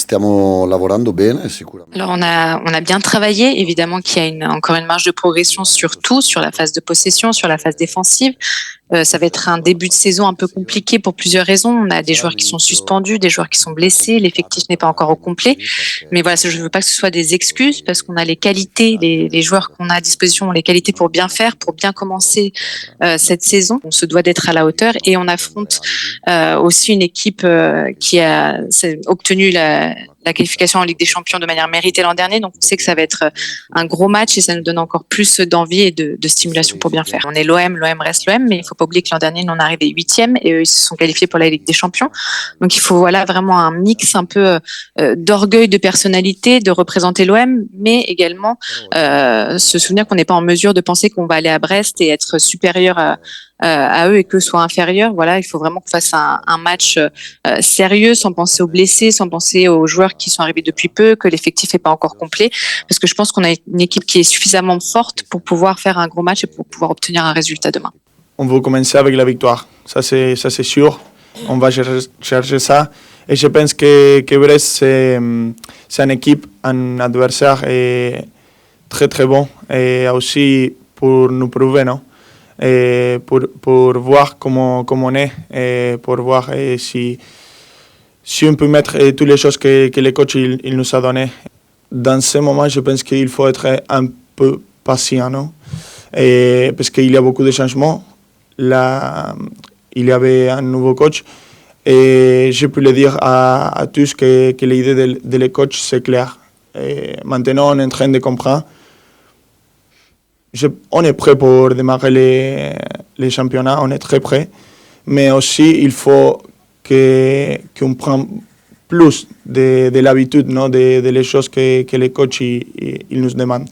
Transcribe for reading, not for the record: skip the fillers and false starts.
stiamo lavorando bene sicuramente. Alors on a bien travaillé, évidemment qu'il y a encore une marge de progression sur tout, sur la phase de possession, sur la phase défensive. Ça va être un début de saison un peu compliqué pour plusieurs raisons. On a des joueurs qui sont suspendus, des joueurs qui sont blessés, l'effectif n'est pas encore au complet. Mais voilà, je ne veux pas que ce soit des excuses parce qu'on a les qualités, les joueurs qu'on a à disposition ont les qualités pour bien faire, pour bien commencer cette saison. On se doit d'être à la hauteur et on affronte aussi une équipe qui a obtenu la qualification en Ligue des Champions de manière méritée l'an dernier. Donc, on sait que ça va être un gros match et ça nous donne encore plus d'envie et de stimulation pour bien faire. On est l'OM reste l'OM, mais il ne faut pas oublier que l'an dernier, nous on est arrivé 8e et eux, ils se sont qualifiés pour la Ligue des Champions. Donc, il faut vraiment un mix un peu d'orgueil, de personnalité, de représenter l'OM, mais également se souvenir qu'on n'est pas en mesure de penser qu'on va aller à Brest et être supérieur à eux et qu'eux soient inférieurs. Voilà, il faut vraiment qu'on fasse un match sérieux, sans penser aux blessés, sans penser aux joueurs qui sont arrivés depuis peu, que l'effectif n'est pas encore complet, parce que je pense qu'on a une équipe qui est suffisamment forte pour pouvoir faire un gros match et pour pouvoir obtenir un résultat demain. On veut commencer avec la victoire, ça c'est sûr, on va chercher ça. Et je pense que Brest, c'est une équipe, un adversaire très très bon, et aussi pour nous prouver, non? Et pour voir comment on est, et pour voir si on peut mettre toutes les choses que le coach il nous a données. Dans ce moment, je pense qu'il faut être un peu patient, non? Parce qu'il y a beaucoup de changements. Là, il y avait un nouveau coach et je peux le dire à tous que l'idée de le coach, c'est clair. Et maintenant, on est en train de comprendre. On est prêt pour démarrer les championnats, on est très prêt. Mais aussi, il faut qu'on prenne plus de l'habitude, non, des choses que les coachs ils nous demandent.